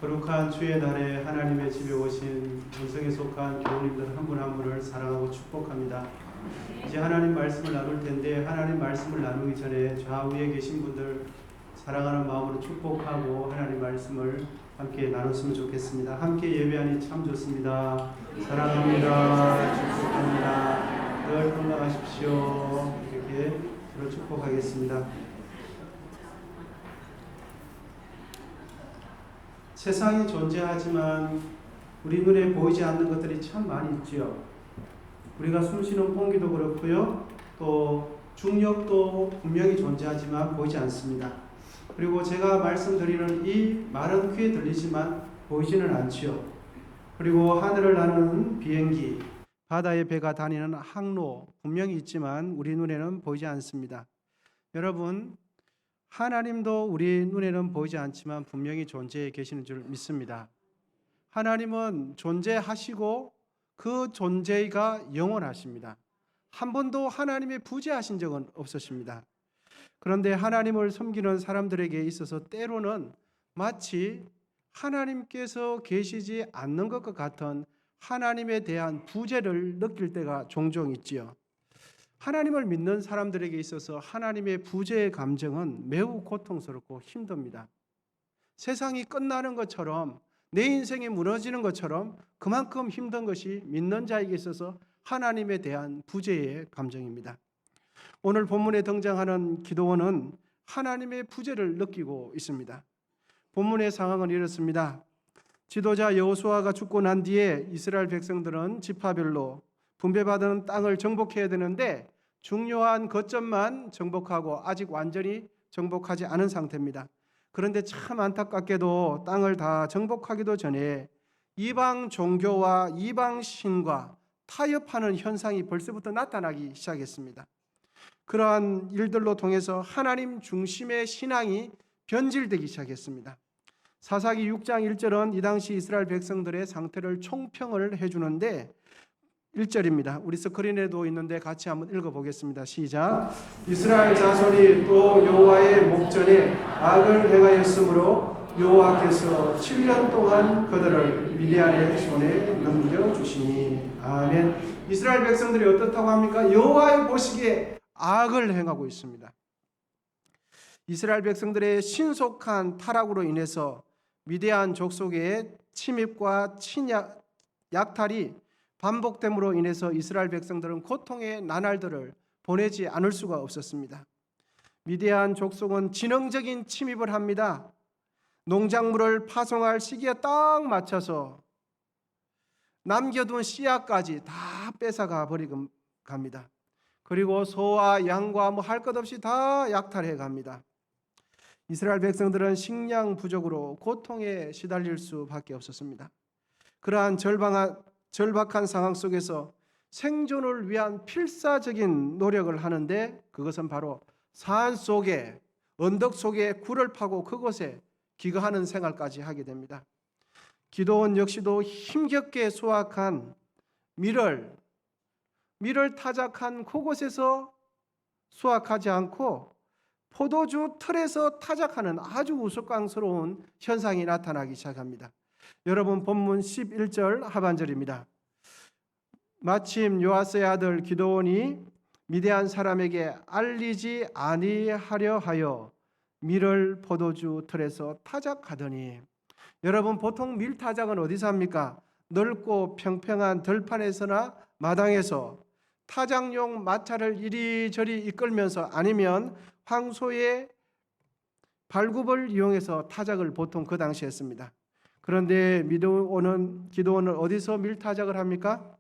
거룩한 주의 날에 하나님의 집에 오신 본성에 속한 교우님들 한 분 한 분을 사랑하고 축복합니다. 이제 하나님 말씀을 나눌 텐데 하나님 말씀을 나누기 전에 좌우에 계신 분들 사랑하는 마음으로 축복하고 하나님 말씀을 함께 나눴으면 좋겠습니다. 함께 예배하니 참 좋습니다. 사랑합니다. 축복합니다. 늘 건강하십시오. 이렇게 서로 축복하겠습니다. 세상이 존재하지만 우리 눈에 보이지 않는 것들이 참 많이 있지요. 우리가 숨쉬는 공기도 그렇고요. 또 중력도 분명히 존재하지만 보이지 않습니다. 그리고 제가 말씀드리는 이 말은 귀에 들리지만 보이지는 않지요. 그리고 하늘을 나르는 비행기, 바다의 배가 다니는 항로 분명히 있지만 우리 눈에는 보이지 않습니다. 여러분, 하나님도 우리 눈에는 보이지 않지만 분명히 존재해 계시는 줄 믿습니다. 하나님은 존재하시고 그 존재가 영원하십니다. 한 번도 하나님의 부재하신 적은 없으십니다. 그런데 하나님을 섬기는 사람들에게 있어서 때로는 마치 하나님께서 계시지 않는 것과 같은 하나님에 대한 부재를 느낄 때가 종종 있지요. 하나님을 믿는 사람들에게 있어서 하나님의 부재의 감정은 매우 고통스럽고 힘듭니다. 세상이 끝나는 것처럼 내 인생이 무너지는 것처럼 그만큼 힘든 것이 믿는 자에게 있어서 하나님에 대한 부재의 감정입니다. 오늘 본문에 등장하는 기드온은 하나님의 부재를 느끼고 있습니다. 본문의 상황은 이렇습니다. 지도자 여호수아가 죽고 난 뒤에 이스라엘 백성들은 지파별로 분배받은 땅을 정복해야 되는데 중요한 거점만 정복하고 아직 완전히 정복하지 않은 상태입니다. 그런데 참 안타깝게도 땅을 다 정복하기도 전에 이방 종교와 이방 신과 타협하는 현상이 벌써부터 나타나기 시작했습니다. 그러한 일들로 통해서 하나님 중심의 신앙이 변질되기 시작했습니다. 사사기 6장 1절은 이 당시 이스라엘 백성들의 상태를 총평을 해주는데 1절입니다. 우리 스크린에도 있는데 같이 한번 읽어보겠습니다. 시작. 이스라엘 자손이 또 여호와의 목전에 악을 행하였으므로 여호와께서 7년 동안 그들을 미디안의 손에 넘겨주시니. 아멘. 이스라엘 백성들이 어떻다고 합니까? 여호와의 보시기에 악을 행하고 있습니다. 이스라엘 백성들의 신속한 타락으로 인해서 미디안 족속의 침입과 약탈이 반복됨으로 인해서 이스라엘 백성들은 고통의 나날들을 보내지 않을 수가 없었습니다. 미디안 족속은 지능적인 침입을 합니다. 농작물을 파송할 시기에 딱 맞춰서 남겨둔 씨앗까지 다 뺏어가 버리고 갑니다. 그리고 소와 양과 할 것 없이 다 약탈해 갑니다. 이스라엘 백성들은 식량 부족으로 고통에 시달릴 수밖에 없었습니다. 그러한 절박한 상황 속에서 생존을 위한 필사적인 노력을 하는데 그것은 바로 산 속에 언덕 속에 굴을 파고 그곳에 기거하는 생활까지 하게 됩니다. 기드온 역시도 힘겹게 수확한 밀을 타작한 그곳에서 수확하지 않고 포도주 틀에서 타작하는 아주 우스꽝스러운 현상이 나타나기 시작합니다. 여러분 본문 11절 하반절입니다. 마침 요아스의 아들 기드온이 미디안 사람에게 알리지 아니하려 하여 밀을 포도주 틀에서 타작하더니. 여러분 보통 밀 타작은 어디서 합니까? 넓고 평평한 들판에서나 마당에서 타작용 마차를 이리저리 이끌면서 아니면 황소의 발굽을 이용해서 타작을 보통 그 당시 했습니다. 그런데 기드온은 어디서 밀타작을 합니까?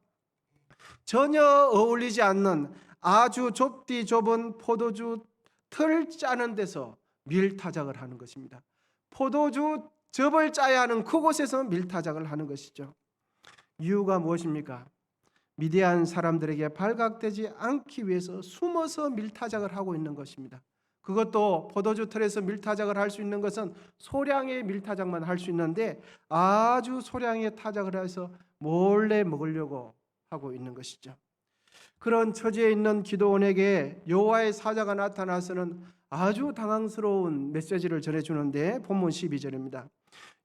전혀 어울리지 않는 아주 좁디 좁은 포도주 틀 짜는 데서 밀타작을 하는 것입니다. 포도주 접을 짜야 하는 그곳에서 밀타작을 하는 것이죠. 이유가 무엇입니까? 미디안 사람들에게 발각되지 않기 위해서 숨어서 밀타작을 하고 있는 것입니다. 그것도 포도주 틀에서 밀타작을 할 수 있는 것은 소량의 밀타작만 할 수 있는데 아주 소량의 타작을 해서 몰래 먹으려고 하고 있는 것이죠. 그런 처지에 있는 기드온에게 여호와의 사자가 나타나서는 아주 당황스러운 메시지를 전해주는데 본문 12절입니다.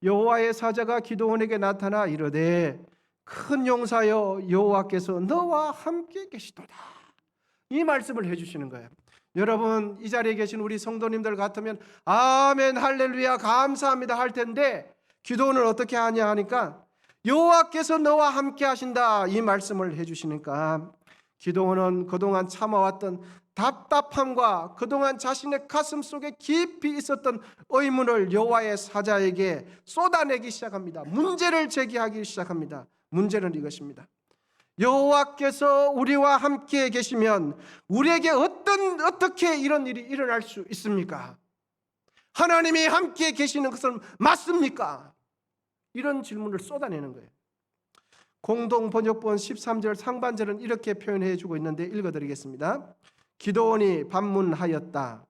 여호와의 사자가 기드온에게 나타나 이르되 큰 용사여 여호와께서 너와 함께 계시도다. 이 말씀을 해주시는 거예요. 여러분 이 자리에 계신 우리 성도님들 같으면 아멘 할렐루야 감사합니다 할 텐데 기드온은 어떻게 하냐 하니까 여호와께서 너와 함께 하신다 이 말씀을 해주시니까 기드온은 그동안 참아왔던 답답함과 그동안 자신의 가슴 속에 깊이 있었던 의문을 여호와의 사자에게 쏟아내기 시작합니다. 문제를 제기하기 시작합니다. 문제는 이것입니다. 여호와께서 우리와 함께 계시면 우리에게 어떻게 이런 일이 일어날 수 있습니까? 하나님이 함께 계시는 것은 맞습니까? 이런 질문을 쏟아내는 거예요. 공동번역본 13절 상반절은 이렇게 표현해 주고 있는데 읽어드리겠습니다. 기드온이 반문하였다.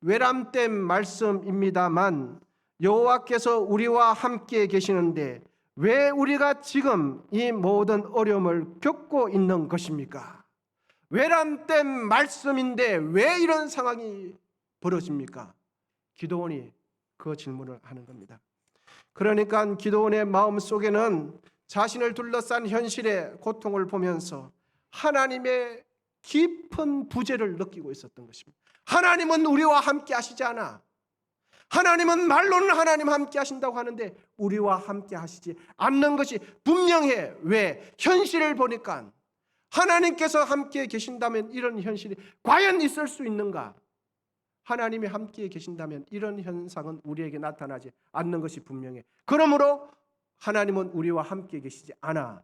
외람된 말씀입니다만 여호와께서 우리와 함께 계시는데 왜 우리가 지금 이 모든 어려움을 겪고 있는 것입니까? 외람된 말씀인데 왜 이런 상황이 벌어집니까? 기드온이 그 질문을 하는 겁니다. 그러니까 기드온의 마음 속에는 자신을 둘러싼 현실의 고통을 보면서 하나님의 깊은 부재를 느끼고 있었던 것입니다. 하나님은 우리와 함께 하시지 않아. 하나님은 말로는 하나님 함께 하신다고 하는데 우리와 함께 하시지 않는 것이 분명해. 왜? 현실을 보니까 하나님께서 함께 계신다면 이런 현실이 과연 있을 수 있는가? 하나님이 함께 계신다면 이런 현상은 우리에게 나타나지 않는 것이 분명해. 그러므로 하나님은 우리와 함께 계시지 않아.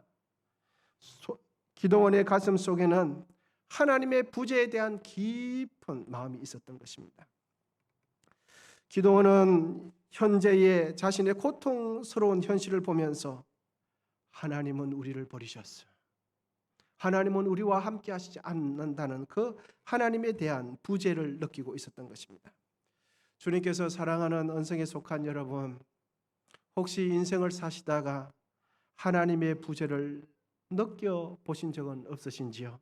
기드온의 가슴 속에는 하나님의 부재에 대한 깊은 마음이 있었던 것입니다. 기드온은 현재의 자신의 고통스러운 현실을 보면서 하나님은 우리를 버리셨어. 하나님은 우리와 함께 하시지 않는다는 그 하나님에 대한 부재를 느끼고 있었던 것입니다. 주님께서 사랑하는 언성에 속한 여러분, 혹시 인생을 사시다가 하나님의 부재를 느껴보신 적은 없으신지요?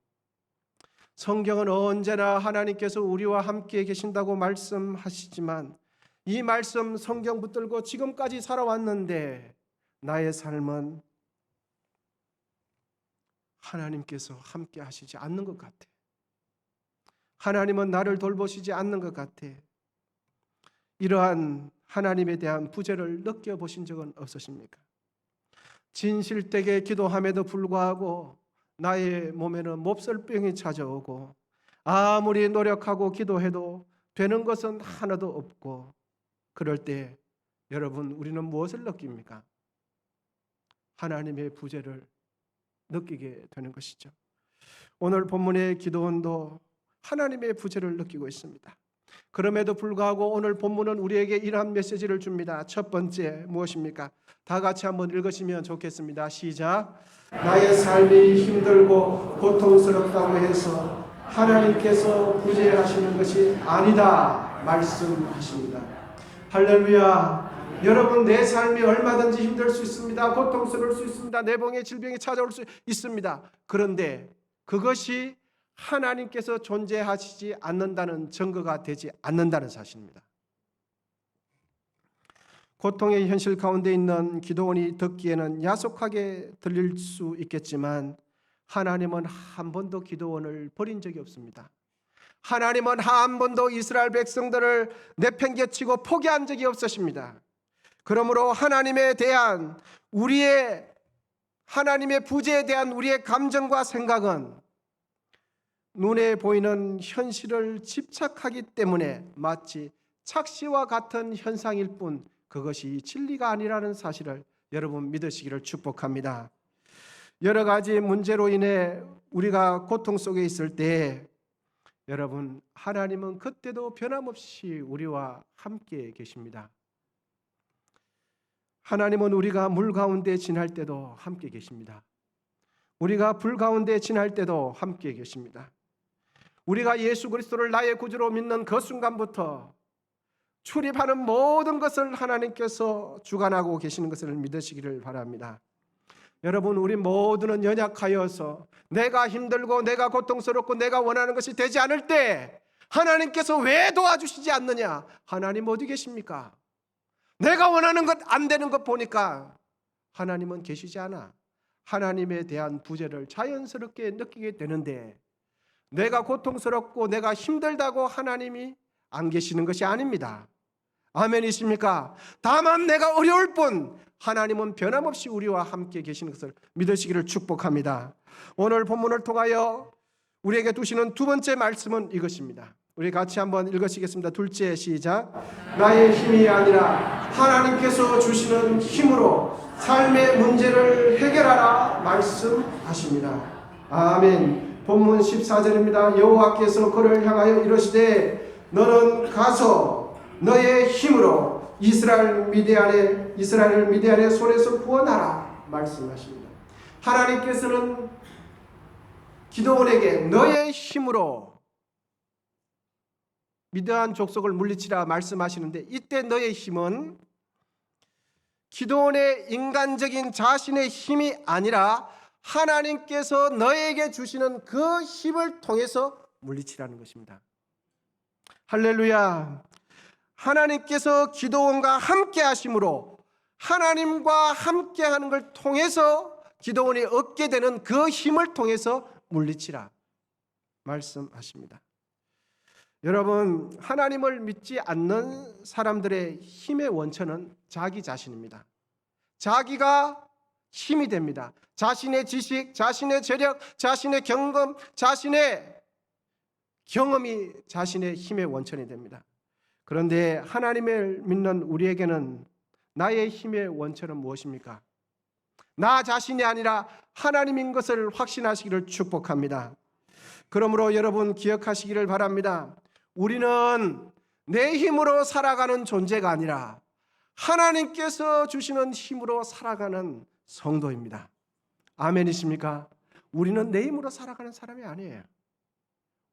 성경은 언제나 하나님께서 우리와 함께 계신다고 말씀하시지만 이 말씀 성경 붙들고 지금까지 살아왔는데 나의 삶은 하나님께서 함께 하시지 않는 것 같아. 하나님은 나를 돌보시지 않는 것 같아. 이러한 하나님에 대한 부재를 느껴보신 적은 없으십니까? 진실되게 기도함에도 불구하고 나의 몸에는 몹쓸병이 찾아오고 아무리 노력하고 기도해도 되는 것은 하나도 없고 그럴 때 여러분 우리는 무엇을 느낍니까? 하나님의 부재를 느끼게 되는 것이죠. 오늘 본문의 기드온도 하나님의 부재를 느끼고 있습니다. 그럼에도 불구하고 오늘 본문은 우리에게 이러한 메시지를 줍니다. 첫 번째 무엇입니까? 다 같이 한번 읽으시면 좋겠습니다. 시작. 나의 삶이 힘들고 고통스럽다고 해서 하나님께서 부재하시는 것이 아니다 말씀하십니다. 할렐루야. 여러분 내 삶이 얼마든지 힘들 수 있습니다. 고통스러울 수 있습니다. 내병에 질병이 찾아올 수 있습니다. 그런데 그것이 하나님께서 존재하시지 않는다는 증거가 되지 않는다는 사실입니다. 고통의 현실 가운데 있는 기드온이 듣기에는 야속하게 들릴 수 있겠지만 하나님은 한 번도 기드온을 버린 적이 없습니다. 하나님은 한 번도 이스라엘 백성들을 내팽개치고 포기한 적이 없으십니다. 그러므로 하나님에 대한 우리의 하나님의 부재에 대한 우리의 감정과 생각은 눈에 보이는 현실을 집착하기 때문에 마치 착시와 같은 현상일 뿐 그것이 진리가 아니라는 사실을 여러분 믿으시기를 축복합니다. 여러 가지 문제로 인해 우리가 고통 속에 있을 때 여러분 하나님은 그때도 변함없이 우리와 함께 계십니다. 하나님은 우리가 물 가운데 지날 때도 함께 계십니다. 우리가 불 가운데 지날 때도 함께 계십니다. 우리가 예수 그리스도를 나의 구주로 믿는 그 순간부터 출입하는 모든 것을 하나님께서 주관하고 계시는 것을 믿으시기를 바랍니다. 여러분 우리 모두는 연약하여서 내가 힘들고 내가 고통스럽고 내가 원하는 것이 되지 않을 때 하나님께서 왜 도와주시지 않느냐? 하나님 어디 계십니까? 내가 원하는 것 안 되는 것 보니까 하나님은 계시지 않아. 하나님에 대한 부재를 자연스럽게 느끼게 되는데, 내가 고통스럽고 내가 힘들다고 하나님이 안 계시는 것이 아닙니다. 아멘이십니까? 다만 내가 어려울 뿐 하나님은 변함없이 우리와 함께 계시는 것을 믿으시기를 축복합니다. 오늘 본문을 통하여 우리에게 두시는 두 번째 말씀은 이것입니다. 우리 같이 한번 읽으시겠습니다. 둘째, 시작. 나의 힘이 아니라 하나님께서 주시는 힘으로 삶의 문제를 해결하라 말씀하십니다. 아멘. 본문 14절입니다. 여호와께서 그를 향하여 이르시되 너는 가서 너의 힘으로 이스라엘을 미디안의 손에서 구원하라 말씀하십니다. 하나님께서는 기드온에게 너의 힘으로 미디안 족속을 물리치라 말씀하시는데, 이때 너의 힘은 기드온의 인간적인 자신의 힘이 아니라 하나님께서 너에게 주시는 그 힘을 통해서 물리치라는 것입니다. 할렐루야. 하나님께서 기드온과 함께 하심으로 하나님과 함께 하는 걸 통해서 기드온이 얻게 되는 그 힘을 통해서 물리치라 말씀하십니다. 여러분, 하나님을 믿지 않는 사람들의 힘의 원천은 자기 자신입니다. 자기가 힘이 됩니다. 자신의 지식, 자신의 재력, 자신의 경험, 자신의 경험이 자신의 힘의 원천이 됩니다. 그런데 하나님을 믿는 우리에게는 나의 힘의 원천은 무엇입니까? 나 자신이 아니라 하나님인 것을 확신하시기를 축복합니다. 그러므로 여러분 기억하시기를 바랍니다. 우리는 내 힘으로 살아가는 존재가 아니라 하나님께서 주시는 힘으로 살아가는 성도입니다. 아멘이십니까? 우리는 내 힘으로 살아가는 사람이 아니에요.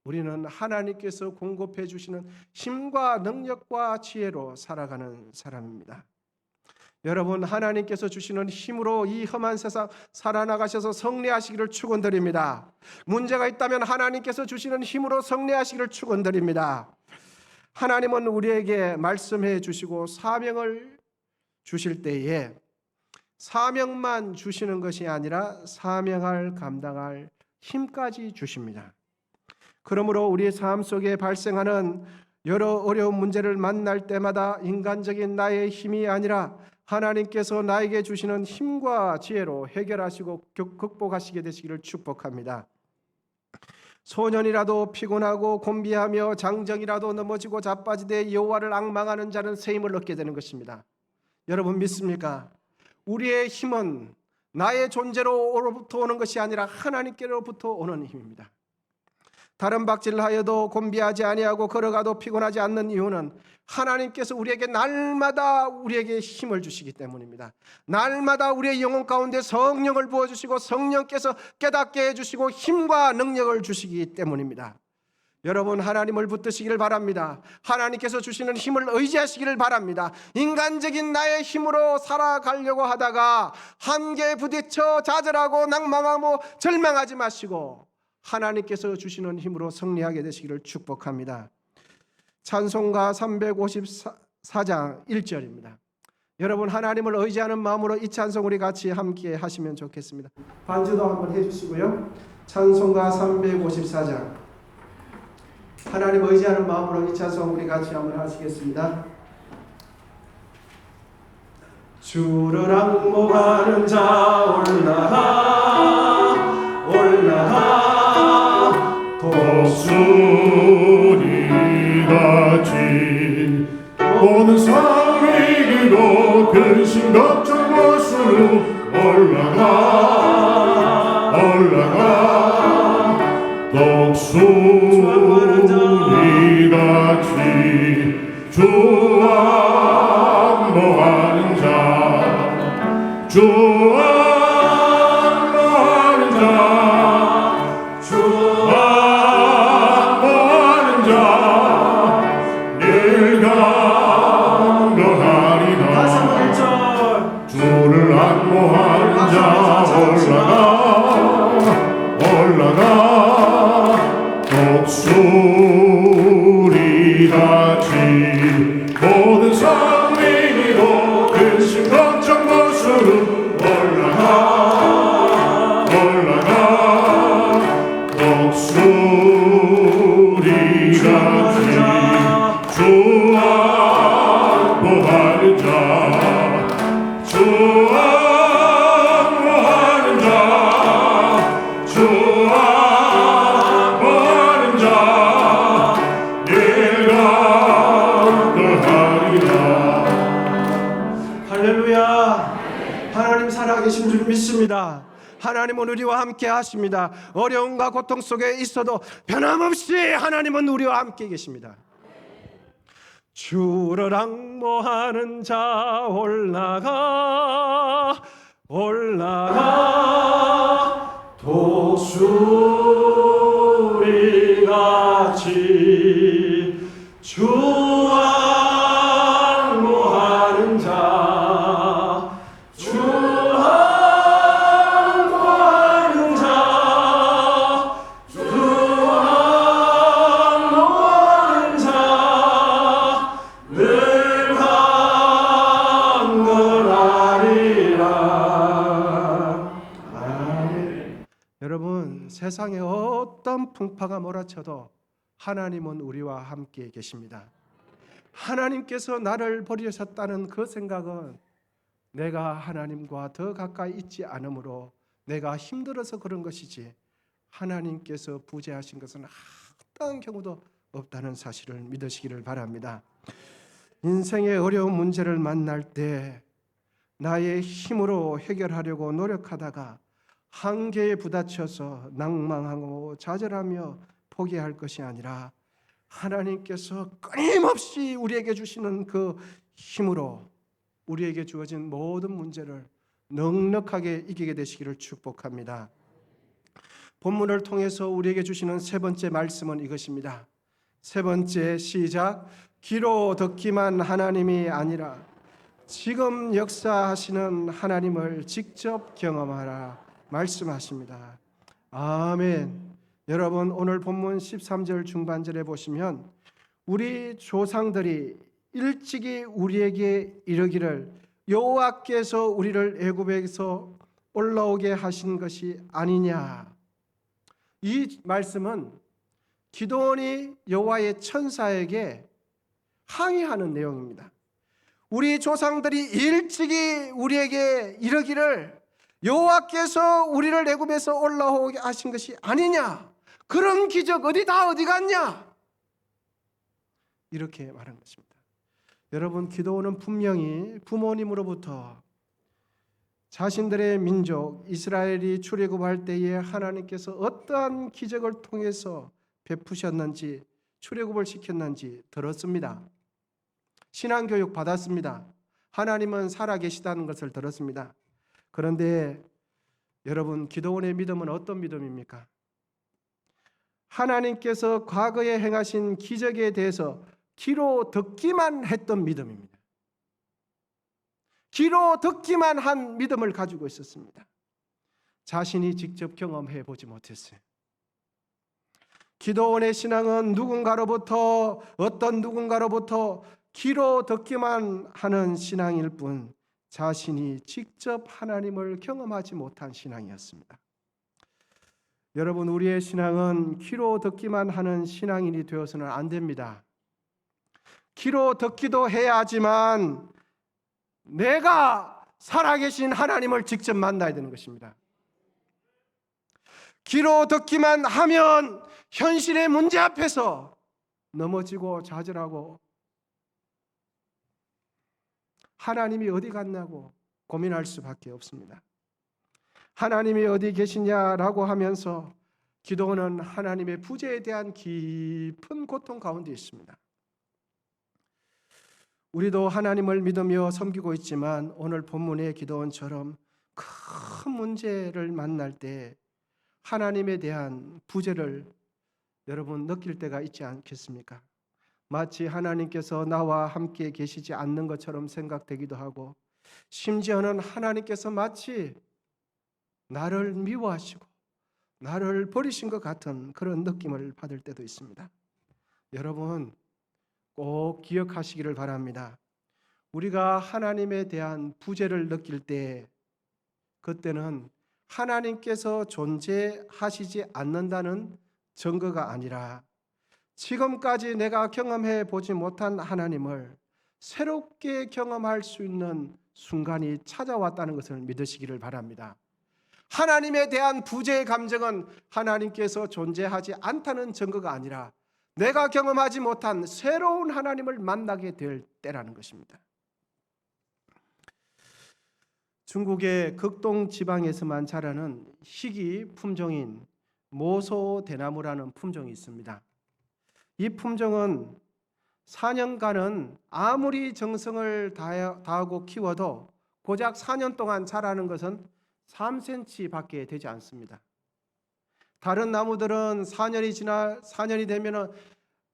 우리는 하나님께서 공급해 주시는 힘과 능력과 지혜로 살아가는 사람입니다. 여러분, 하나님께서 주시는 힘으로 이 험한 세상 살아나가셔서 승리하시기를 축원드립니다. 문제가 있다면 하나님께서 주시는 힘으로 승리하시기를 축원드립니다. 하나님은 우리에게 말씀해 주시고 사명을 주실 때에 사명만 주시는 것이 아니라 사명할 감당할 힘까지 주십니다. 그러므로 우리의 삶 속에 발생하는 여러 어려운 문제를 만날 때마다 인간적인 나의 힘이 아니라 하나님께서 나에게 주시는 힘과 지혜로 해결하시고 극복하시게 되시기를 축복합니다. 소년이라도 피곤하고 곤비하며 장정이라도 넘어지고 자빠지되 여호와를 앙망하는 자는 새 힘을 얻게 되는 것입니다. 여러분 믿습니까? 우리의 힘은 나의 존재로부터 오는 것이 아니라 하나님께로부터 오는 힘입니다. 다른 박질을 하여도 곤비하지 아니하고 걸어가도 피곤하지 않는 이유는 하나님께서 우리에게 날마다 우리에게 힘을 주시기 때문입니다. 날마다 우리의 영혼 가운데 성령을 부어주시고 성령께서 깨닫게 해주시고 힘과 능력을 주시기 때문입니다. 여러분, 하나님을 붙드시기를 바랍니다. 하나님께서 주시는 힘을 의지하시기를 바랍니다. 인간적인 나의 힘으로 살아가려고 하다가 한계에 부딪혀 좌절하고 낭망하고 절망하지 마시고 하나님께서 주시는 힘으로 승리하게 되시기를 축복합니다. 찬송가 354장 1절입니다. 여러분, 하나님을 의지하는 마음으로 이 찬송 우리 같이 함께 하시면 좋겠습니다. 반주도 한번 해주시고요. 찬송가 354장 하나님 의지하는 마음으로 이 찬송 우리 같이 한번 하시겠습니다. 주를 앙목하는 자 올라하 올라하 독수리같이 오는 삶이 길고 근심 걱정 못으로 올라가 올라가 독수리같이 주와 앙목하는 자 주와 앙목하는 자 주와 앙목하는 자 늘 강건하리라 주를 앙목하는 자 올라가 올라가 독수리같이 안무하는 자 주 안무하는 자주 안무하는 자 내가 그하리라. 할렐루야. 하나님 살아계신 줄 믿습니다. 하나님은 우리와 함께 하십니다. 어려움과 고통 속에 있어도 변함없이 하나님은 우리와 함께 계십니다. 주를 앙모하는 자 올라가 독수리같이 주 앙모하는 자 주 앙모하는 자 주 앙모하는 자 늘 한걸하리라. 아멘. 여러분, 세상에 어떤 풍파가 몰아쳐도 하나님은 우리와 함께 계십니다. 하나님께서 나를 버리셨다는 그 생각은 내가 하나님과 더 가까이 있지 않으므로 내가 힘들어서 그런 것이지 하나님께서 부재하신 것은 어떠한 경우도 없다는 사실을 믿으시기를 바랍니다. 인생의 어려운 문제를 만날 때 나의 힘으로 해결하려고 노력하다가 한계에 부딪혀서 낭망하고 좌절하며 포기할 것이 아니라 하나님께서 끊임없이 우리에게 주시는 그 힘으로 우리에게 주어진 모든 문제를 넉넉하게 이기게 되시기를 축복합니다. 본문을 통해서 우리에게 주시는 세 번째 말씀은 이것입니다. 세 번째, 시작. 귀로 듣기만 하나님이 아니라 지금 역사하시는 하나님을 직접 경험하라 말씀하십니다. 아멘. 여러분, 오늘 본문 13절 중반절에 보시면 우리 조상들이 일찍이 우리에게 이르기를 여호와께서 우리를 애굽에서 올라오게 하신 것이 아니냐. 이 말씀은 기드온이 여호와의 천사에게 항의하는 내용입니다. 우리 조상들이 일찍이 우리에게 이르기를 여호와께서 우리를 애굽에서 올라오게 하신 것이 아니냐. 그런 기적 어디 갔냐. 이렇게 말한 것입니다. 여러분, 기드온은 분명히 부모님으로부터 자신들의 민족 이스라엘이 출애굽할 때에 하나님께서 어떠한 기적을 통해서 베푸셨는지 출애굽을 시켰는지 들었습니다. 신앙교육 받았습니다. 하나님은 살아계시다는 것을 들었습니다. 그런데 여러분, 기드온의 믿음은 어떤 믿음입니까? 하나님께서 과거에 행하신 기적에 대해서 귀로 듣기만 했던 믿음입니다. 귀로 듣기만 한 믿음을 가지고 있었습니다. 자신이 직접 경험해 보지 못했어요. 기드온의 신앙은 어떤 누군가로부터 귀로 듣기만 하는 신앙일 뿐 자신이 직접 하나님을 경험하지 못한 신앙이었습니다. 여러분, 우리의 신앙은 귀로 듣기만 하는 신앙인이 되어서는 안 됩니다. 귀로 듣기도 해야 하지만 내가 살아계신 하나님을 직접 만나야 되는 것입니다. 귀로 듣기만 하면 현실의 문제 앞에서 넘어지고 좌절하고 하나님이 어디 갔냐고 고민할 수밖에 없습니다. 하나님이 어디 계시냐라고 하면서 기드온은 하나님의 부재에 대한 깊은 고통 가운데 있습니다. 우리도 하나님을 믿으며 섬기고 있지만 오늘 본문의 기드온처럼 큰 문제를 만날 때 하나님에 대한 부재를 여러분 느낄 때가 있지 않겠습니까? 마치 하나님께서 나와 함께 계시지 않는 것처럼 생각되기도 하고 심지어는 하나님께서 마치 나를 미워하시고 나를 버리신 것 같은 그런 느낌을 받을 때도 있습니다. 여러분, 꼭 기억하시기를 바랍니다. 우리가 하나님에 대한 부재를 느낄 때 그때는 하나님께서 존재하시지 않는다는 증거가 아니라 지금까지 내가 경험해 보지 못한 하나님을 새롭게 경험할 수 있는 순간이 찾아왔다는 것을 믿으시기를 바랍니다. 하나님에 대한 부재의 감정은 하나님께서 존재하지 않다는 증거가 아니라 내가 경험하지 못한 새로운 하나님을 만나게 될 때라는 것입니다. 중국의 극동 지방에서만 자라는 희귀 품종인 모소대나무라는 품종이 있습니다. 이 품종은 4년간은 아무리 정성을 다하고 키워도 고작 4년 동안 자라는 것은 3cm 밖에 되지 않습니다. 다른 나무들은 4년이 되면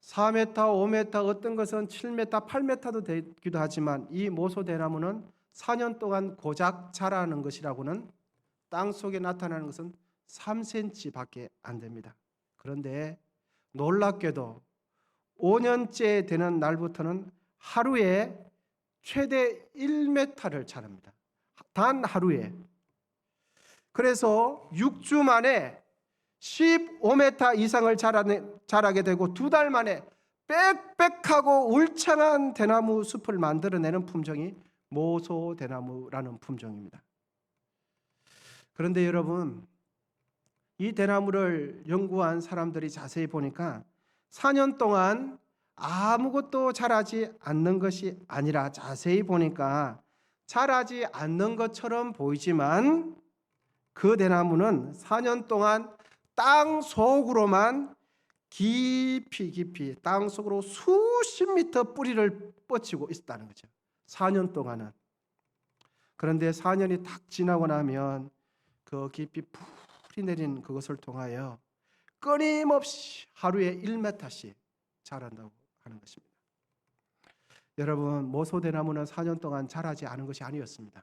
4m, 5m, 어떤 것은 7m, 8m도 되기도 하지만 이 모소대나무는 4년 동안 고작 자라는 것이라고는 땅 속에 나타나는 것은 3cm 밖에 안 됩니다. 그런데 놀랍게도 5년째 되는 날부터는 하루에 최대 1m를 자랍니다. 단 하루에. 그래서 6주 만에 15m 이상을 자라게 되고 2달 만에 빽빽하고 울창한 대나무 숲을 만들어내는 품종이 모소대나무라는 품종입니다. 그런데 여러분, 이 대나무를 연구한 사람들이 자세히 보니까 4년 동안 아무것도 자라지 않는 것이 아니라 자세히 보니까 자라지 않는 것처럼 보이지만 그 대나무는 4년 동안 땅 속으로만 깊이 땅 속으로 수십 미터 뿌리를 뻗치고 있었다는 거죠. 4년 동안은. 그런데 4년이 딱 지나고 나면 그 깊이 풀이 내린 그것을 통하여 끊임없이 하루에 1m씩 자란다고 하는 것입니다. 여러분, 모소대나무는 4년 동안 자라지 않은 것이 아니었습니다.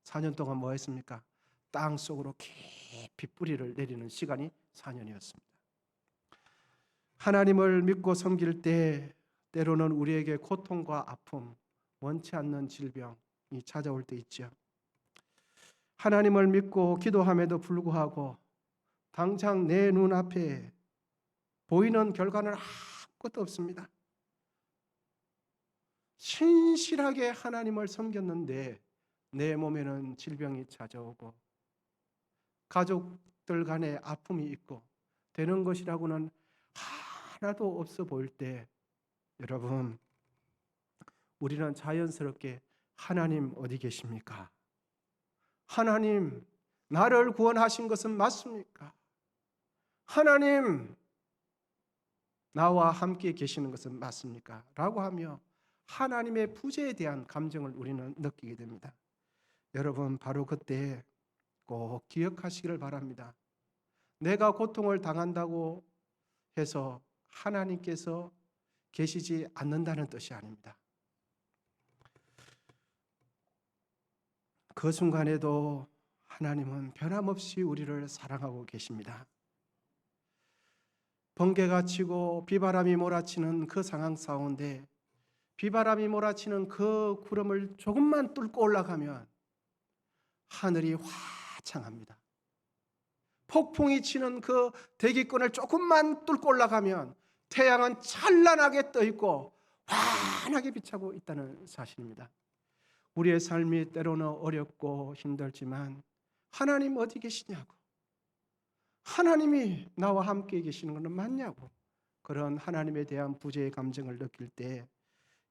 4년 동안 뭐 했습니까? 땅 속으로 깊이 뿌리를 내리는 시간이 4년이었습니다. 하나님을 믿고 섬길 때 때로는 우리에게 고통과 아픔, 원치 않는 질병이 찾아올 때 있죠. 하나님을 믿고 기도함에도 불구하고 당장 내 눈앞에 보이는 결과는 아무것도 없습니다. 신실하게 하나님을 섬겼는데 내 몸에는 질병이 찾아오고 가족들 간에 아픔이 있고 되는 것이라고는 하나도 없어 보일 때 여러분, 우리는 자연스럽게 하나님 어디 계십니까? 하나님, 나를 구원하신 것은 맞습니까? 하나님, 나와 함께 계시는 것은 맞습니까? 라고 하며 하나님의 부재에 대한 감정을 우리는 느끼게 됩니다. 여러분, 바로 그때 꼭 기억하시기를 바랍니다. 내가 고통을 당한다고 해서 하나님께서 계시지 않는다는 뜻이 아닙니다. 그 순간에도 하나님은 변함없이 우리를 사랑하고 계십니다. 번개가 치고 비바람이 몰아치는 그 상황 가운데 비바람이 몰아치는 그 구름을 조금만 뚫고 올라가면 하늘이 화창합니다. 폭풍이 치는 그 대기권을 조금만 뚫고 올라가면 태양은 찬란하게 떠 있고 환하게 빛하고 있다는 사실입니다. 우리의 삶이 때로는 어렵고 힘들지만 하나님 어디 계시냐고, 하나님이 나와 함께 계시는 것은 맞냐고, 그런 하나님에 대한 부재의 감정을 느낄 때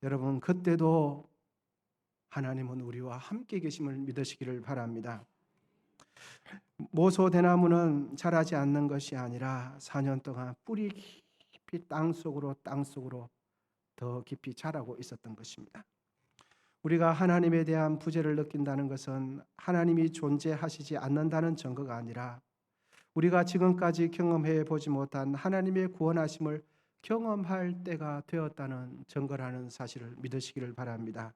여러분, 그때도 하나님은 우리와 함께 계심을 믿으시기를 바랍니다. 모소대나무는 자라지 않는 것이 아니라 4년 동안 뿌리 깊이 땅 속으로 더 깊이 자라고 있었던 것입니다. 우리가 하나님에 대한 부재를 느낀다는 것은 하나님이 존재하시지 않는다는 증거가 아니라 우리가 지금까지 경험해 보지 못한 하나님의 구원하심을 경험할 때가 되었다는 증거라는 사실을 믿으시기를 바랍니다.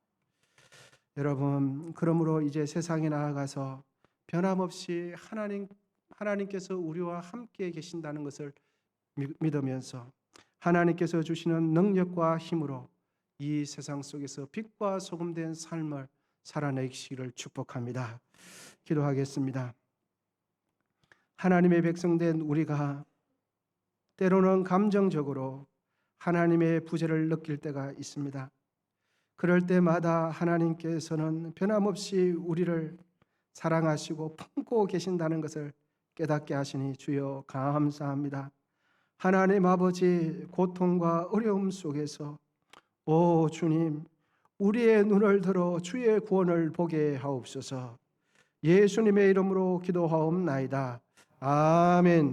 여러분, 그러므로 이제 세상에 나아가서 변함없이 하나님께서 우리와 함께 계신다는 것을 믿으면서 하나님께서 주시는 능력과 힘으로 이 세상 속에서 빛과 소금된 삶을 살아내시기를 축복합니다. 기도하겠습니다. 하나님의 백성된 우리가 때로는 감정적으로 하나님의 부재를 느낄 때가 있습니다. 그럴 때마다 하나님께서는 변함없이 우리를 사랑하시고 품고 계신다는 것을 깨닫게 하시니 주여 감사합니다. 하나님 아버지, 고통과 어려움 속에서 오 주님, 우리의 눈을 들어 주의 구원을 보게 하옵소서. 예수님의 이름으로 기도하옵나이다. 아멘.